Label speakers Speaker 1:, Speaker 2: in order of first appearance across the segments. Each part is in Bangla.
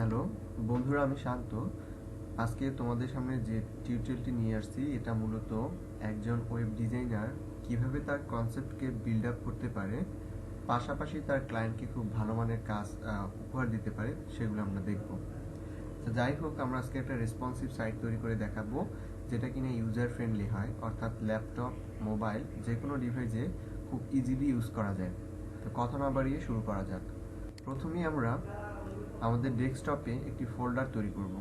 Speaker 1: হ্যালো বন্ধুরা, আমি শান্ত। আজকে তোমাদের সামনে যে টিউটোরিয়ালটি নিয়ে আসছি এটা মূলত একজন ওয়েব ডিজাইনার কিভাবে তার কনসেপ্টকে বিল্ড আপ করতে পারে, পাশাপাশি তার ক্লায়েন্টকে খুব ভালো মানের কাজ উপহার দিতে পারে, সেগুলো আমরা দেখব। তো যাই হোক, আমরা আজকে একটা রেসপন্সিভ সাইট তৈরি করে দেখাবো যেটা কিনা ইউজার ফ্রেন্ডলি হয়, অর্থাৎ ল্যাপটপ, মোবাইল যে কোনো ডিভাইসে খুব ইজিলি ইউজ করা যায়। তো কথা না বাড়িয়ে শুরু করা যাক। প্রথমেই আমরা আমাদের ডেস্কটপে একটি ফোল্ডার তৈরি করব।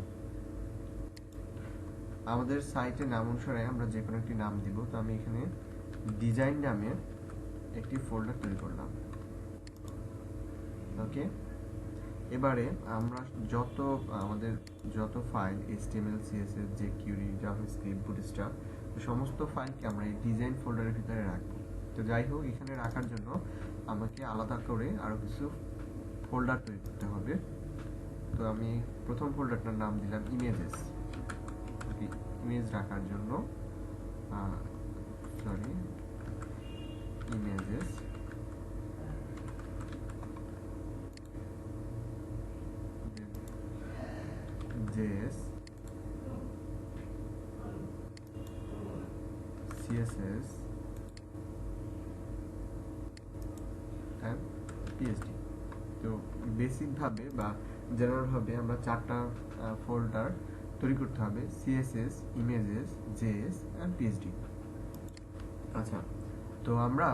Speaker 1: আমাদের সাইটের নাম অনুসারে আমরা যে কোনো একটি নাম দিব। তো আমি এখানে ডিজাইন নামে একটি ফোল্ডার তৈরি করলাম। ওকে, এবারে আমরা আমাদের যত file HTML, CSS, jQuery, JavaScript, bootstrap সমস্ত ফাইলকে আমরা এই ডিজাইন ফোল্ডারের ভিতরে রাখবো। তো যাই হোক, এখানে রাখার জন্য আমাকে আলাদা করে আরও কিছু ফোল্ডার তৈরি করতে হবে। তো আমি প্রথম ফোল্ডারটার নাম দিলাম ইমেজেস। ইমেজ রাখার জন্য images. JS, CSS and PHP। তো বেসিকভাবে বা জেনারেলভাবে আমরা চারটা ফোল্ডার তৈরি করতে হবে: CSS, images, JS and PHP। আচ্ছা, তো আমরা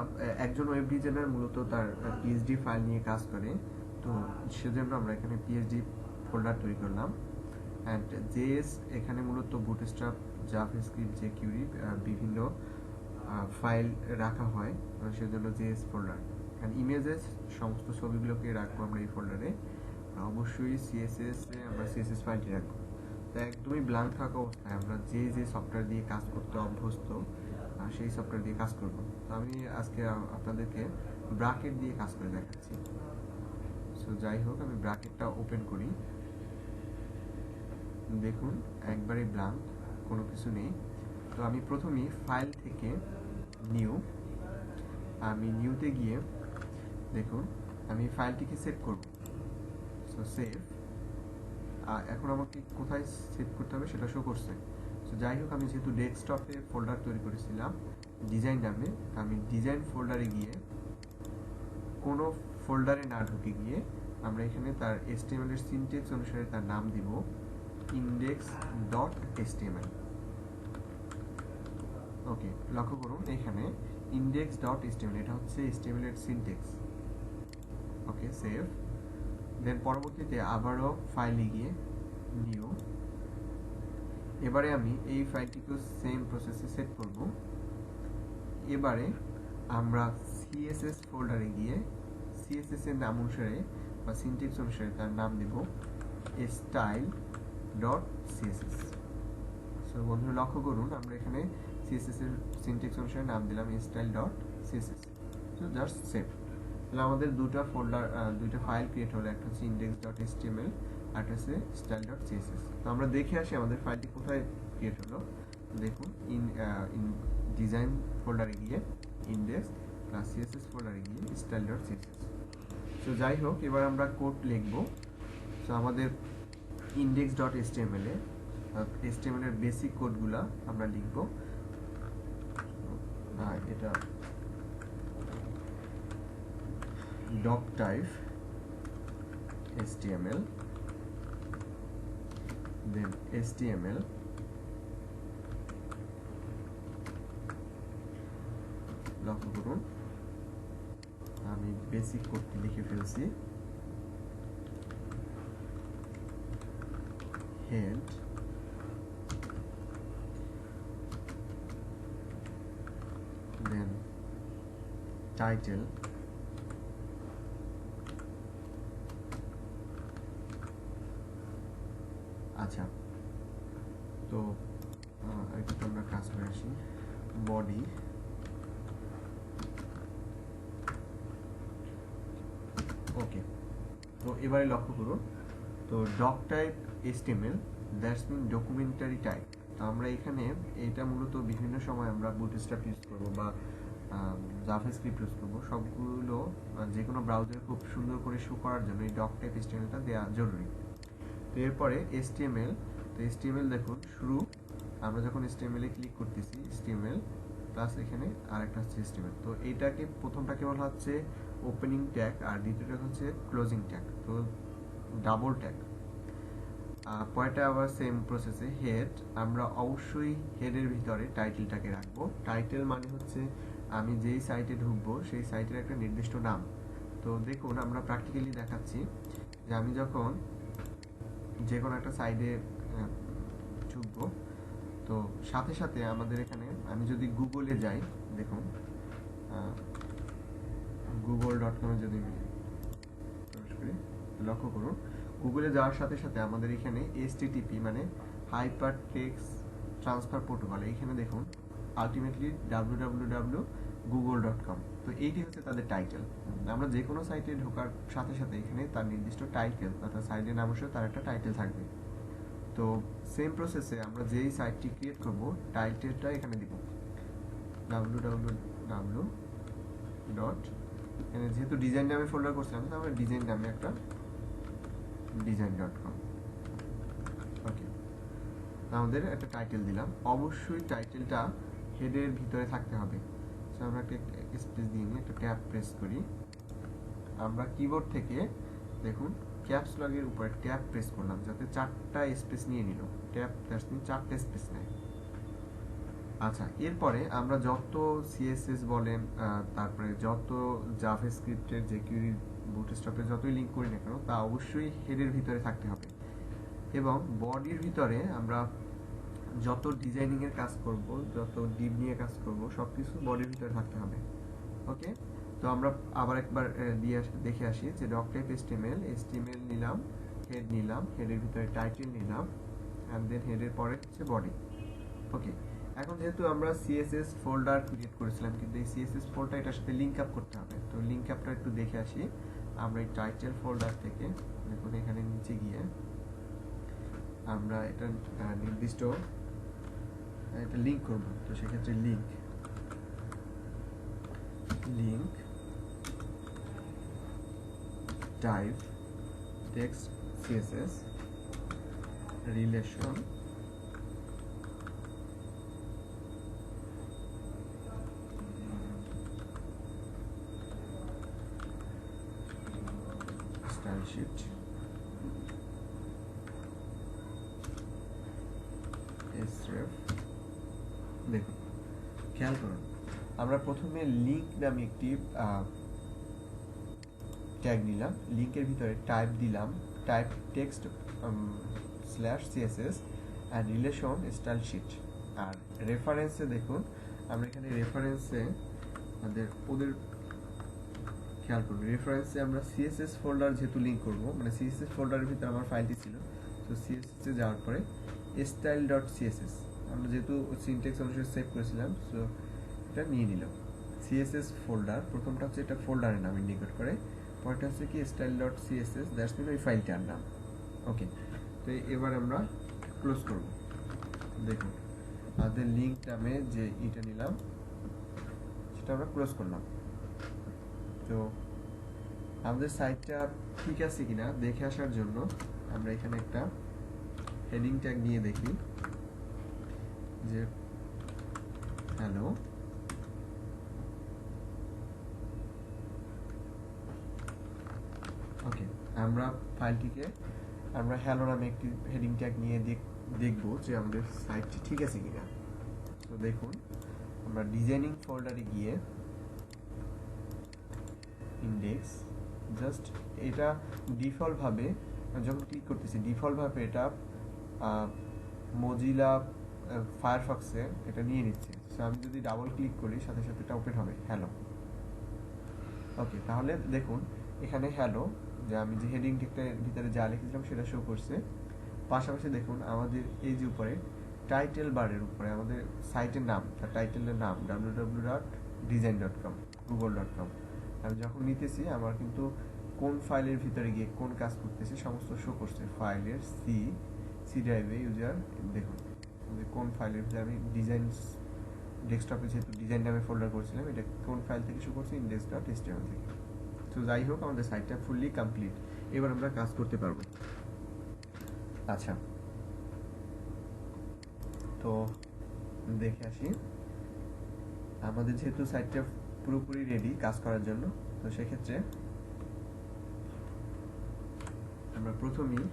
Speaker 1: একজন ওয়েব ডিজাইনার মূলত তার PHP ফাইল নিয়ে কাজ করে, তো সেজন্য আমরা এখানে PHP ফোল্ডার তৈরি করলাম। অ্যান্ড জেএস এখানে মূলত বুটস্ট্র্যাপ, জাভাস্ক্রিপ্ট, jQuery বিভিন্ন ফাইল রাখা হয়, সেজন্য জেএস ফোল্ডার। অ্যান্ড ইমেজেস সমস্ত ছবিগুলোকে রাখবো আমরা এই ফোল্ডারে। অবশ্যই CSS এ আমরা CSS ফাইলটি রাখবো। তো একদমই ব্ল্যাঙ্ক থাকা অবস্থায় আমরা যে সফটওয়্যার দিয়ে কাজ করতে অভ্যস্ত সেই সফটওয়্যার দিয়ে কাজ করব। তো আমি আজকে আপনাদেরকে ব্র্যাকেট দিয়ে কাজ করে দেখাচ্ছি। সো যাই হোক, আমি ব্র্যাকেটটা ওপেন করি। দেখুন একবারে ব্ল্যাঙ্ক, কোনো কিছু নেই। তো আমি প্রথমেই ফাইল থেকে নিউতে গিয়ে দেখুন আমি ফাইলটিকে সেভ করব। সো সেভ, এখন আমাকে কোথায় সেভ করতে হবে সেটা শো করছে। সো যাই হোক, আমি যেহেতু ডেস্কটপে ফোল্ডার তৈরি করেছিলাম ডিজাইন নামে, আমি ডিজাইন ফোল্ডারে গিয়ে কোনো ফোল্ডারে না ঢুকে গিয়ে আমরা এখানে তার HTML এর সিনট্যাক্স অনুসারে তার নাম দিব index.html। ওকে, লক্ষ্য করুন এখানে index.html এটা হচ্ছে HTML এর সিনট্যাক্স। ওকে, সেভ। দেন পরবর্তীতে আবারও ফাইলে গিয়ে নিউ। এবারে আমি এই ফাইলটিকেও সেম প্রসেসে সেট করব। এবারে আমরা CSS ফোল্ডারে গিয়ে CSS এর নাম অনুসারে বা সিনট্যাক্স অনুসারে তার নাম দেব style.css। সো বন্ধুরা লক্ষ্য করুন, আমরা এখানে CSS এর সিনট্যাক্স অনুসারে নাম দিলাম style.css। So just save. তাহলে আমাদের দুটো ফাইল ক্রিয়েট হলো, একটা হচ্ছে index.html আর একটা হচ্ছে style.css। তো আমরা দেখে আসি আমাদের ফাইলটি কোথায় ক্রিয়েট হলো। দেখুন ডিজাইন ফোল্ডারে গিয়ে ইন্ডেক্স প্লাস CSS ফোল্ডারে গিয়ে style.css। তো যাই হোক, এবার আমরা কোড লিখব। সো আমাদের index.html এ HTML এর বেসিক কোডগুলা আমরা লিখব। এটা doc type HTML, then HTML, লক্ষ্য করুন আমি বেসিক কোডটি লিখে ফেলছি। হেড, then title, আচ্ছা তো একটু আমরা কাজ করে আসি। Body, okay. তো এবারে লক্ষ্য করুন, তো doc type HTML that's mean documentary type. তো আমরা এখানে এটা মূলত বিভিন্ন সময় আমরা বুটস্ট্র্যাপ ইউজ করবো বা জাভাস্ক্রিপ্ট ইউজ করবো, সবগুলো যে কোনো ব্রাউজারে খুব সুন্দর করে শো করার জন্য এই ডক টাইপ HTMLটা দেওয়া জরুরি। তো এরপরে HTML, তো HTML দেখুন শুরু, আমরা যখন HTML এ ক্লিক করতেছি HTML প্লাস এখানে আরেকটা হচ্ছে HTML, তো এইটাকে প্রথমটাকে বলা হচ্ছে ওপেনিং ট্যাগ আর দ্বিতীয়টা হচ্ছে ক্লোজিং ট্যাগ, তো ডাবল ট্যাগ। পরেরটা আবার সেম প্রসেসে হেড, আমরা অবশ্যই হেডের ভিতরে টাইটেলটাকে রাখবো। টাইটেল মানে হচ্ছে আমি যেই সাইটে ঢুকবো সেই সাইটের একটা নির্দিষ্ট নাম। তো দেখুন আমরা প্র্যাকটিক্যালি দেখাচ্ছি যে আমি যখন যে কোনো একটা সাইডে ঢুকবো, তো সাথে সাথে আমাদের এখানে আমি যদি গুগলে যাই, দেখুন google.com এ যদি প্রবেশ করি, লক্ষ্য করুন গুগলে যাওয়ার সাথে সাথে আমাদের এখানে HTTP মানে হাইপার টেক্সট ট্রান্সফার প্রোটোকল, এখানে দেখুন আলটিমেটলি www.google.com, তো এইটি হচ্ছে তাদের টাইটেল। আমরা যে কোনো সাইটে ঢোকার সাথে সাথে এখানে তার নির্দিষ্ট টাইটেল অর্থাৎ সাইটের নাম অনুসারে তার একটা টাইটেল থাকবে। তো সেম প্রসেসে আমরা যেই সাইটটি ক্রিয়েট করব টাইটেলটা এখানে দিব www. এখানে যেহেতু ডিজাইন নামে ফোল্ডার করছিলাম তো আমরা ডিজাইন নামে একটা design.com, ওকে, আমাদের একটা টাইটেল দিলাম। অবশ্যই টাইটেলটা হেডের ভিতরে থাকতে হবে। সো আমরা একটা স্পেস দিয়ে নিয়ে একটা ট্যাব প্রেস করি। আমরা কিবোর্ড থেকে দেখুন ক্যাপস লকের উপরে ট্যাব প্রেস করলাম যাতে 4টা স্পেস নিয়ে নিল, ট্যাব প্রেস নিয়ে 4টা স্পেস নেয়। আচ্ছা, এরপরে আমরা যত সিএসএস বলেন তারপরে যত জাভাস্ক্রিপ্টের যে কিউরি বুটস্ট্র্যাপে যতই লিংক করি না কেন তা অবশ্যই হেডের ভিতরে থাকতে হবে, এবং বডির ভিতরে আমরা যত ডিজাইনিং এর কাজ করব, যত ডিপ নিয়ে কাজ করব সবকিছু বডির ভিতরে থাকতে হবে। ওকে, তো আমরা আবার একবার দেখে আসি যে ডক টাইপ HTML নিলাম, হেড নিলাম, হেডের ভিতরে টাইটেল নিলাম, এন্ড দেন হেডের পরে হচ্ছে বডি। ওকে, এখন যেহেতু আমরা সিএসএস ফোল্ডার ক্রিয়েট করেছিলাম কিন্তু এই সিএসএস ফোল্ডার এটার সাথে লিংক আপ করতে হবে। তো লিংক আপটা একটু দেখে আসি। আমরা এই টাইটেল ফোল্ডার থেকে দেখুন এখানে নিচে গিয়ে আমরা এটা নির্দিষ্ট একটা লিংক করব। তো সেক্ষেত্রে link type text CSS relation style sheet href. দেখুন খেয়াল করুন আমরা প্রথমে লিংক নামে একটি ট্যাগ নিলাম, লিংকের ভিতরে টাইপ দিলাম টাইপ টেক্সট /css আর রিলেশন স্টাইল শিট। আর রেফারেন্সে দেখুন আমরা এখানে রেফারেন্সে ওদের খেয়াল করুন রেফারেন্সে আমরা সিএসএস ফোল্ডার যেহেতু লিংক করব, মানে সিএসএস ফোল্ডারের ভিতরে আমার ফাইলটি ছিল, তো সিএসএস এ যাওয়ার পরে style.css আমরা যেহেতু সিনট্যাক্স অনুসারে সেভ করেছিলাম, সো এটা নিয়ে নিলাম। সিএসএস ফোল্ডার প্রথমটা হচ্ছে এটা ফোল্ডারের নাম ইন্ডিকেট করে, পরেরটা হচ্ছে কি style.css, দ্যাটস মিন ওই ফাইলটার নাম। ওকে, তো এবার আমরা ক্লোজ করব। দেখুন আমাদের লিংক নামে যে এটা নিলাম সেটা আমরা ক্লোজ করলাম। তো আমাদের সাইটটা ঠিক আছে কিনা দেখে আসার জন্য আমরা এখানে একটা হেডিং ট্যাগ নিয়ে দেখি যে হ্যালো। ওকে, আমরা ফাইলটিকে আমরা হ্যালো নামে একটি হেডিং ট্যাগ নিয়ে দেখবো যে আমাদের সাইটটি ঠিক আছে কিনা। তো দেখুন আমরা ডিজাইনিং ফোল্ডারে গিয়ে ইন্ডেক্স, জাস্ট এটা ডিফল্ট ভাবে যখন ক্লিক করতেছি ডিফল্ট ভাবে এটা মজিলা ফায়ারফক্সে এটা নিয়ে নিচ্ছে। সো আমি যদি ডাবল ক্লিক করি সাথে সাথে এটা ওপেন হবে হ্যালো। ওকে, তাহলে দেখুন এখানে হ্যালো যে আমি যে হেডিং ট্যাগটার ভিতরে যা লিখেছিলাম সেটা শো করছে। পাশাপাশি দেখুন আমাদের এই যে উপরে টাইটেল বারের উপরে আমাদের সাইটের নাম, তার টাইটেলের নাম www.design.com google.com। আমি যখন নিতেছি আমার কিন্তু কোন ফাইলের ভিতরে গিয়ে কোন কাজ করতেছি সমস্ত শো করছে। ফাইলের সি ড্রাইভে ইউজার দেখুন কোন ফাইলের ভিতরে আমি ডিজাইন ডেস্কটপে যেহেতু ডিজাইন নামে ফোল্ডার করছিলাম এটা কোন ফাইল থেকে শো করছে index.html থেকে। তো যাই হোক আমাদের সাইটটা ফুললি কমপ্লিট, এবার আমরা কাজ করতে পারবো। আচ্ছা, তো দেখে আসি। আমাদের যেহেতু সাইটটা পুরোপুরি রেডি কাজ করার জন্য, তো সেক্ষেত্রে আমরা প্রথমেই,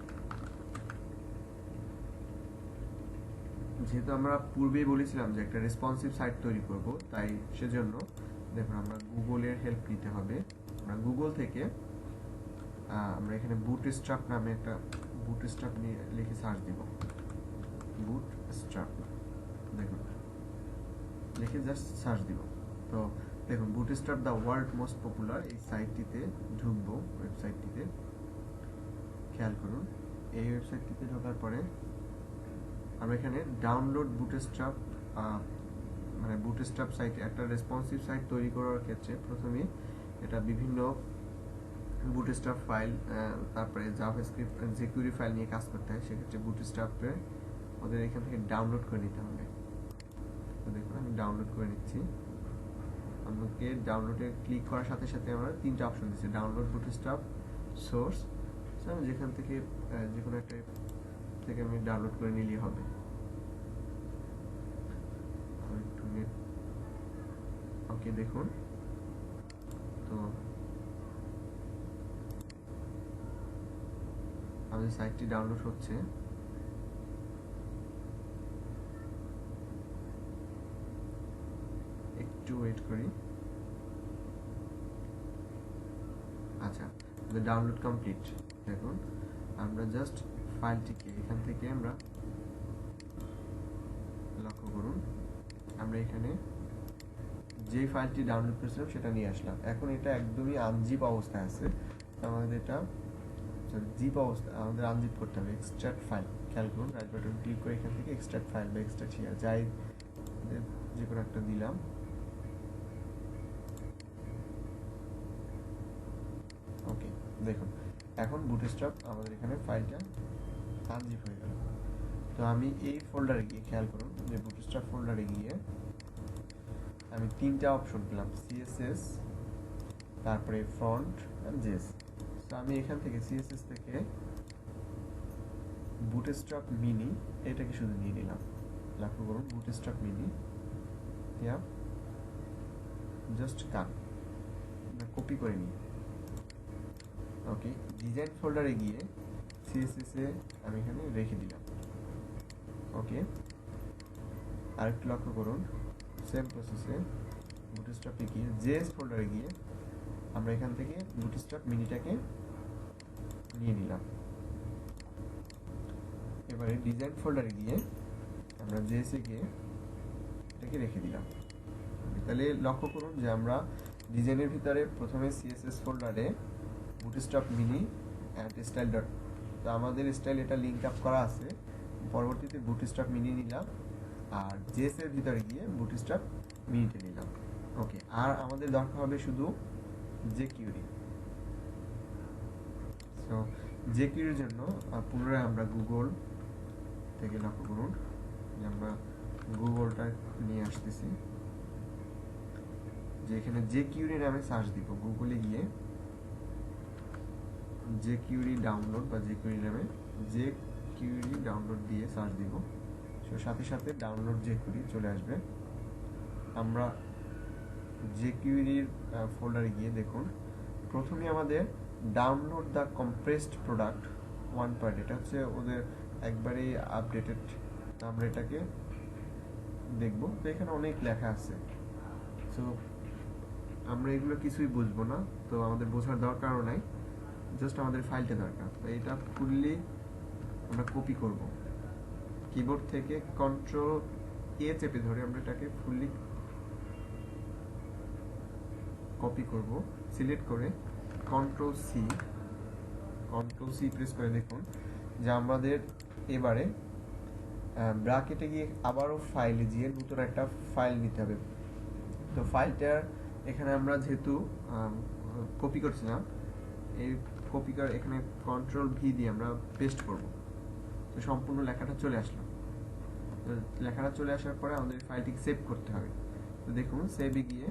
Speaker 1: যেহেতু আমরা পূর্বেই বলেছিলাম যে একটা রেসপন্সিভ সাইট তৈরি করব, তাই সেজন্য দেখুন আমরা গুগলের হেল্প নিতে হবে। আমরা গুগল থেকে আমরা এখানে বুটস্ট্র্যাপ নামে একটা বুটস্ট্র্যাপ নিয়ে লিখে সার্চ দিব। বুটস্ট্র্যাপ দেখুন লিখে জাস্ট সার্চ দিব। তো দেখুন bootstrap the world most popular, এই সাইটটিতে ঢুকবো। ওয়েবসাইটটিতে খেয়াল করুন, এই ওয়েবসাইটটিতে ঢোকার পরে আমরা এখানে ডাউনলোড বুটস্ট্র্যাপ, মানে বুটস্ট্র্যাপ সাইট, একটা রেসপন্সিভ সাইট তৈরি করার ক্ষেত্রে প্রথমে এটা বিভিন্ন বুটস্ট্র্যাপ ফাইল, তারপরে জাভাস্ক্রিপ্ট jQuery ফাইল নিয়ে কাজ করতে হয়। সেক্ষেত্রে বুটস্ট্র্যাপে ওদের এখান থেকে ডাউনলোড করে নিতে হবে। তো দেখুন আমি ডাউনলোড করে নিচ্ছি। আমাকে ডাউনলোডে ক্লিক করার সাথে সাথে আমরা তিনটা অপশন দিচ্ছে, ডাউনলোড বুটস্ট্র্যাপ, সোর্স। আমি যেখান থেকে যে কোনো একটা থেকে আমি ডাউনলোড করে নিলেই হবে। ওকে দেখুন, তো আমাদের সাইটটি ডাউনলোড হচ্ছে। একটু ওয়েট করি। আচ্ছা, ডাউনলোড কমপ্লিট। দেখুন আমরা জাস্ট ফাইলটিকে এখান থেকে আমরা লক্ষ্য করুন, আমরা এখানে যে ফাইলটি ডাউনলোড করেছিলাম সেটা নিয়ে আসলাম। এখন এটা একদমই আনজিপ অবস্থায় আছে, আমাদের এটা জিপ অবস্থা, আমাদের আনজিপ করতে হবে। এক্সট্রাক্ট ফাইল, খেয়াল করুন, রাইট বাটন ক্লিক করে এখান থেকে এক্সট্রাক্ট ফাইল বা এক্সট্রাক্ট হিয়ার যাই যে কোনো একটা দিলাম। ওকে দেখুন এখন বুটস্ট্র্যাপ আমাদের এখানে ফাইলটা আনজিপ হয়ে গেল। তো আমি এই ফোল্ডারে গিয়ে, খেয়াল করুন যে বুটস্ট্র্যাপ ফোল্ডারে গিয়ে আমি তিনটা অপশন পেলাম, সিএসএস, তারপরে ফ্রন্ট আর জেস। তো আমি এখান থেকে সিএসএস থেকে বুটস্ট্র্যাপ মিনি এটাকে শুধু নিয়ে নিলাম। লক্ষ্য করুন বুটস্ট্র্যাপ মিনি, জাস্ট কপি করে নিই। ওকে, ডিজাইন ফোল্ডারে গিয়ে সিএসএস এ আমি এখানে রেখে দিলাম। ওকে, আরেকটু লক্ষ্য করুন, সেম প্রসেসে বুটস্ট্র্যাপে গিয়ে জেএস ফোল্ডারে গিয়ে আমরা এখান থেকে বুটস্ট্র্যাপ মিনিটাকে নিয়ে নিলাম। এবারে ডিজাইন ফোল্ডারে গিয়ে আমরা জেএসে গিয়ে এটাকে রেখে দিলাম। তাহলে লক্ষ্য করুন যে আমরা ডিজাইনের ভিতরে প্রথমে সিএসএস ফোল্ডারে bootstrap mini and style dot, তো আমাদের স্টাইল এটা লিঙ্ক আপ করা আছে। পরবর্তীতে বুটস্ট্র্যাপ মিনি নিলাম, আর জেএস এর ভিতরে গিয়ে বুটস্ট্র্যাপ মিনিটে নিলাম। ওকে, আর আমাদের দরকার হবে শুধু jQuery। সো jQuery জন্য পুনরায় আমরা গুগল থেকে, লক্ষ্য করুন যে আমরা গুগলটা নিয়ে আসতেছি, যে এখানে jQuery নামে সার্চ দিব। গুগলে গিয়ে jQuery ডাউনলোড বা jQuery নামে jQuery ডাউনলোড দিয়ে সার্চ দিব। সো সাথে সাথে ডাউনলোড jQuery চলে আসবে। আমরা jQuery ফোল্ডারে গিয়ে দেখুন প্রথমে আমাদের ডাউনলোড দ্য কম্প্রেসড প্রোডাক্ট 1 এটা হচ্ছে ওদের একবারেই আপডেটেড। আমরা এটাকে দেখব, তো এখানে অনেক লেখা আছে। সো আমরা এগুলো কিছুই বুঝবো না, তো আমাদের বোঝার দরকারও নাই, জাস্ট আমাদের ফাইলটা দরকার। তো এটা ফুললি আমরা কপি করব, কিবোর্ড থেকে কন্ট্রোল এ চেপে ধরে আমরা এটাকে ফুললি কপি করব। সিলেক্ট করে কন্ট্রোল সি প্রেস করে দেখুন যে আমাদের এবারে ব্র্যাকেটে গিয়ে আবারও ফাইলে গিয়ে নতুন একটা ফাইল নিতে হবে। তো ফাইলটার এখানে আমরা যেহেতু কপি করছিলাম, এই কপি করে এখানে কন্ট্রোল ভি দিয়ে আমরা পেস্ট করব। তো সম্পূর্ণ লেখাটা চলে আসলো। তো লেখাটা চলে আসার পরে আমাদের ফাইলটিকে সেভ করতে হবে। তো দেখুন সেভে গিয়ে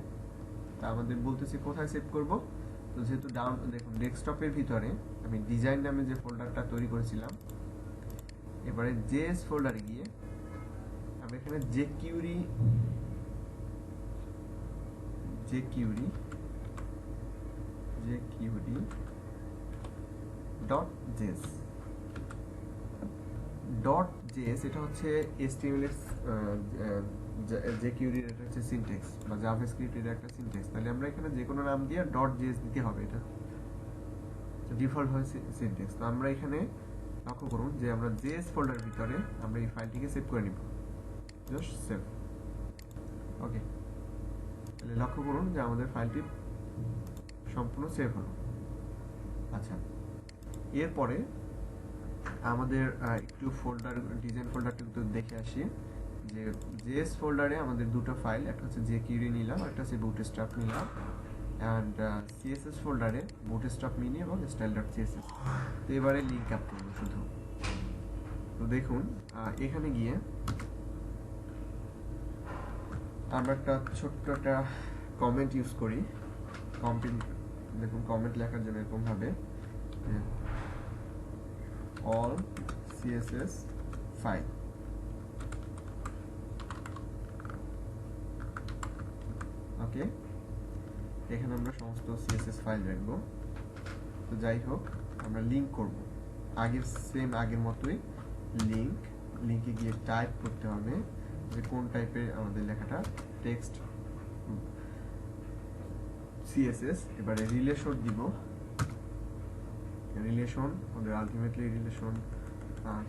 Speaker 1: আমাদের বলতেছে কোথায় সেভ করব। তো যেহেতু দেখুন ডেস্কটপের ভিতরে আমি ডিজাইন নামে যে ফোল্ডারটা তৈরি করেছিলাম এবারে জেএস ফোল্ডারে গিয়ে আমরা এখানে jQuery .js এটা হচ্ছে HTML এর jQuery এর হচ্ছে সিনট্যাক্স বা জাভাস্ক্রিপ্ট এর একটা সিনট্যাক্স। তাহলে আমরা এখানে যে কোনো নাম দিয়ে .js দিতে হবে, এটা ডিফল্ট হয় সিনট্যাক্স। তো আমরা এখানে লক্ষ্য করুন যে আমরা js ফোল্ডারের ভিতরে আমরা এই ফাইলটিকে সেভ করে নিব, জাস্ট সেভ। ওকে, তাহলে লক্ষ্য করুন যে আমাদের ফাইলটি সম্পূর্ণ সেভ হলো। আচ্ছা, এরপরে আমাদের একটু ফোল্ডার ডিজাইন ফোল্ডারটা একটু দেখে আসি যে জেএস ফোল্ডারে আমাদের দুটো ফাইল, একটা হচ্ছে jQuery নিলাম, একটা হচ্ছে বুটস্ট্র্যাপ নিলাম, অ্যান্ড সিএসএস ফোল্ডারে বুটস্ট্র্যাপ মিনি এবং style.css। তো এবারে লিঙ্ক আপ করব শুধু। তো দেখুন এখানে গিয়ে আমরা একটা ছোট্ট একটা কমেন্ট ইউজ করি। দেখুন কমেন্ট লেখার জন্য এরকম ভাবে all css file, ওকে, এখানে আমরা সমস্ত css ফাইল রাখবো। তো যাই হোক, আমরা লিংক করব আগের মতোই লিংকে গিয়ে টাইপ করতে হবে যে কোন টাইপের আমাদের লেখাটা, টেক্সট css। এবারে রিলেশন দিব, রিলেশন আমাদের আলটিমেটলি রিলেশন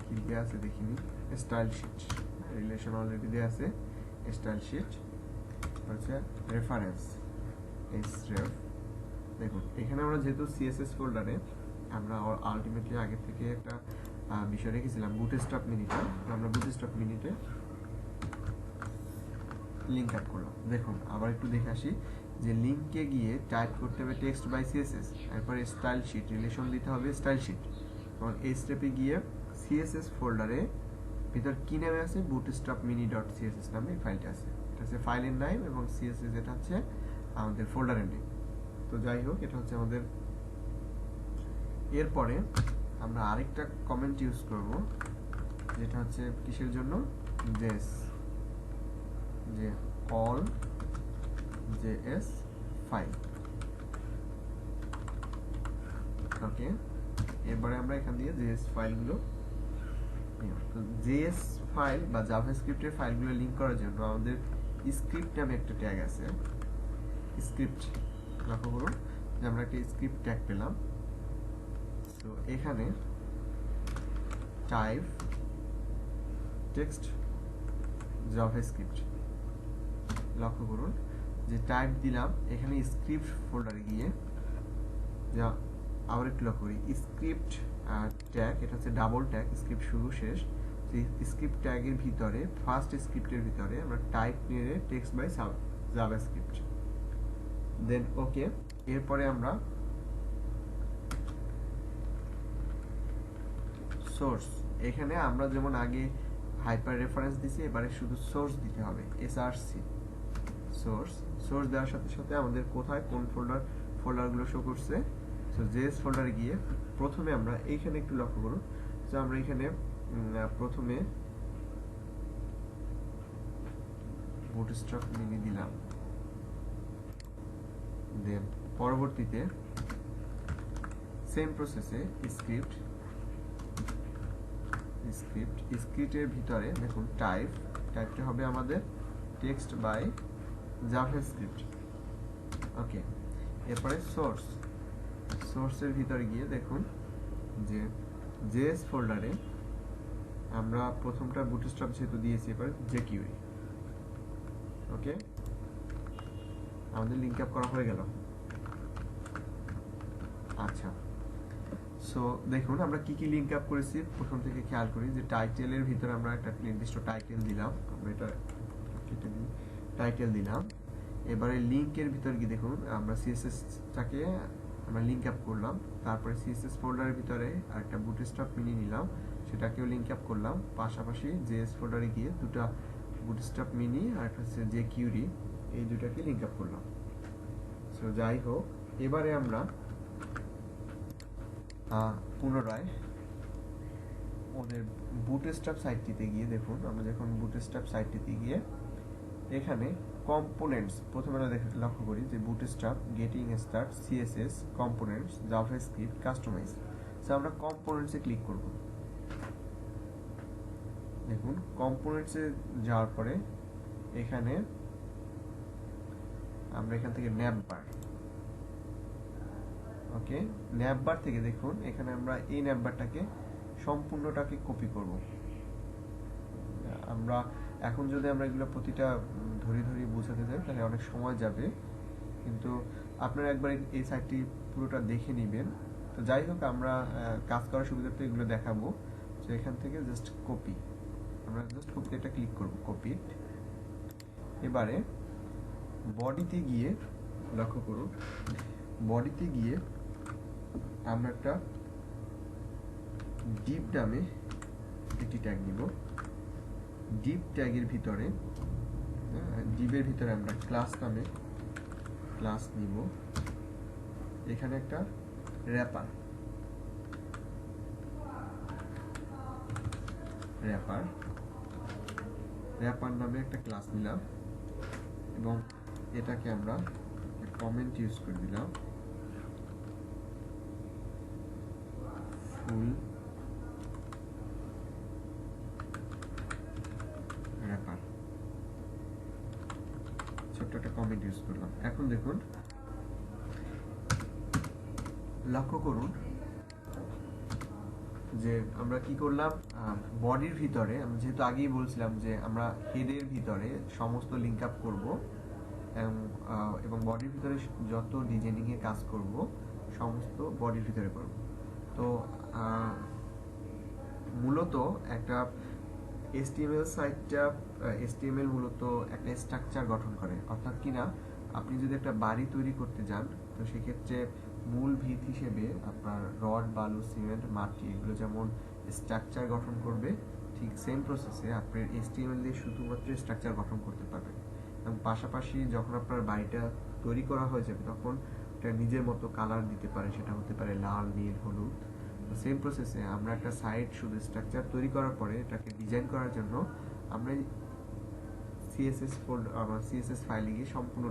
Speaker 1: কি দেয়া আছে দেখিনি, স্টাইল শিট রিলেশন অলরেডি দেয়া আছে, স্টাইল শিট হচ্ছে রেফারেন্স href। দেখুন এখানে আমরা যেহেতু সিএসএস ফোল্ডারে আমরা আলটিমেটলি আগে থেকে একটা বিষয় রেখেছিলাম বুটস্ট্র্যাপ মিনিটে, আমরা বুটস্ট্র্যাপ মিনিটে লিংক আপ করলাম। দেখুন আবার একটু দেখে আসি যে লিংকে গিয়ে টাইপ করতে হবে টেক্সট বাই সিএসএস, এরপরে স্টাইল শিট রিলেশন দিতে হবে স্টাইল শিট, এবং এই স্টেপে গিয়ে সিএসএস ফোল্ডারে ভিতর কি নামে আছে বুটস্ট্র্যাপ মিনি ডট সিএসএস নামে ফাইলটা আছে, এটা হচ্ছে ফাইলের নাম এবং সিএসএস এটা হচ্ছে আমাদের ফোল্ডারের নেম। তো যাই হোক, এটা হচ্ছে আমাদের। এরপরে আমরা আরেকটা কমেন্ট ইউজ করব যেটা হচ্ছে কিসের জন্য, জেএস, যে all js ফাইল। ওকে, এবারে আমরা এখান দিয়ে js ফাইলগুলো, তো js ফাইল বা জাভাস্ক্রিপ্টের ফাইলগুলো লিংক করার জন্য আমাদের স্ক্রিপ্ট নামে একটা ট্যাগ আছে, স্ক্রিপ্ট। লক্ষ্য করুন যে আমরা একটা স্ক্রিপ্ট ট্যাগ পেলাম। তো এখানে টাইপ টেক্সট জাভাস্ক্রিপ্ট, লক্ষ্য করুন যে টাইপ দিলাম এখানে স্ক্রিপ্ট ফোল্ডারে গিয়ে, যা আবার একটু লক্ষ্য করি স্ক্রিপ্ট ট্যাগ, এটা হচ্ছে ডাবল ট্যাগ, স্ক্রিপ্ট শুরু শেষ। স্ক্রিপ্ট ট্যাগের ভিতরে ফার্স্ট স্ক্রিপ্টের ভিতরে আমরা টাইপ নিয়ে টেক্সট বাই জাভাস্ক্রিপ্ট, দেন ওকে। এরপরে আমরা সোর্স, এখানে আমরা যেমন আগে হাইপার রেফারেন্স দিছি, এবারে শুধু সোর্স দিতে হবে, এসআরসি সোর্স দেওয়ার সাথে সাথে আমাদের কোথায় কোন ফোল্ডারগুলো শো করছে। সো জেএস ফোল্ডারে গিয়ে প্রথমে আমরা এইখানে একটু লক্ষ্য করুন যে আমরা এখানে প্রথমে বুটস্ট্র্যাপ মিনি দিলাম, দেন পরবর্তীতে সেম প্রসেসে স্ক্রিপ্টের ভিতরে দেখুন টাইপটা হবে আমাদের টেক্সট বাই জাভাস্ক্রিপ্ট। ওকে, এরপরে সোর্সের ভিতরে গিয়ে দেখুন যে জেএস ফোল্ডারে আমরা প্রথমটা বুটস্ট্র্যাপ যেহেতু দিয়েছি, এবার jQuery। ওকে, আমাদের লিংক আপ করা হয়ে গেল। আচ্ছা, সো দেখুন আমরা কি কি লিংক আপ করেছি প্রথম থেকে খেয়াল করি যে টাইটেলের ভিতরে আমরা একটা নির্দিষ্ট টাইটেল দিলাম, আমরা এটা কেটে দিই, টাইটেল দিলাম। এবারে লিংকের ভিতর কি দেখুন আমরা সিএসএসটাকে আমরা লিংক আপ করলাম, তারপরে সিএসএস ফোল্ডারের ভিতরে আরেকটা বুটস্ট্র্যাপ মিনি নিলাম, সেটাকেও লিংক আপ করলাম, পাশাপাশি জেএস ফোল্ডারে গিয়ে দুটো বুটস্ট্র্যাপ মিনি আর একটা হচ্ছে jQuery, এই দুটাকে লিংক আপ করলাম। সো যাই হোক, এবারে আমরা পুনরায় ওদের বুটস্ট্র্যাপ সাইটটিতে গিয়ে দেখুন, আমরা যখন বুটস্ট্র্যাপ সাইটটিতে গিয়ে এখানে কম্পোনেন্টস প্রথমে আমরা লক্ষ্য করি যে Bootstrap getting start CSS components JavaScript customize. So আমরা কম্পোনেন্টসে ক্লিক করব। দেখুন কম্পোনেন্টসে যাওয়ার পরে এখানে আমরা এখান থেকে ন্যাভবার, ওকে, ন্যাভবার থেকে দেখুন এখানে আমরা এই ন্যাভবারটাকে সম্পূর্ণটাকে কপি করব। আমরা এখন যদি আমরা এগুলো প্রতিটা ধরে বোঝাতে যাই তাহলে অনেক সময় যাবে, কিন্তু আপনারা একবার এই সাইটটি পুরোটা দেখে নেবেন। তো যাই হোক, আমরা কাজ করার সুবিধার্থে এগুলো দেখাবো। তো এখান থেকে জাস্ট কপি, আমরা জাস্ট কপি এটা ক্লিক করব, কপি। এবারে বডিতে গিয়ে লক্ষ্য করুন, বডিতে গিয়ে আমরা একটা ডিপ নামে একটি ট্যাগ নিব। ডিপ ট্যাগের ভিতরে ডিপের ভিতরে আমরা ক্লাস নামে ক্লাস নিব। এখানে একটা র্যাপার র্যাপার র্যাপার নামে একটা ক্লাস নিলাম এবং এটাকে আমরা কমেন্ট ইউজ করে দিলাম, ফুল র্যাপার, ছোট্ট একটা কমেন্ট ইউজ করলাম। এখন দেখুন, লক্ষ্য করুন যে আমরা কি করলাম, বডির ভিতরে আমি যেহেতু আগেই বলছিলাম যে আমরা হেডের ভিতরে সমস্ত লিঙ্ক আপ করবো এবং বডির ভিতরে যত ডিজাইনিং এ কাজ করব সমস্ত বডির ভিতরে করব। তো মূলত একটা HTML সাইটটা HTML মূলত একটা স্ট্রাকচার গঠন করে, অর্থাৎ কিনা আপনি যদি একটা বাড়ি তৈরি করতে যান তো সেক্ষেত্রে মূল ভিত হিসেবে আপনার রড, বালু, সিমেন্ট, মাটি এগুলো যেমন স্ট্রাকচার গঠন করবে, ঠিক সেম প্রসেসে আপনার HTML দিয়ে শুধুমাত্র স্ট্রাকচার গঠন করতে পারবেন। এবং পাশাপাশি যখন আপনার বাড়িটা তৈরি করা হয়ে যাবে তখন এটা নিজের মতো কালার দিতে পারে, সেটা হতে পারে লাল, নীল, হলুদ। সেম প্রসেসে আমরা একটা সাইট শুধু স্ট্রাকচার তৈরি করার পরে এটাকে ডিজাইন করার জন্য আমরা সিএসএস ফাইলে গিয়ে সম্পূর্ণ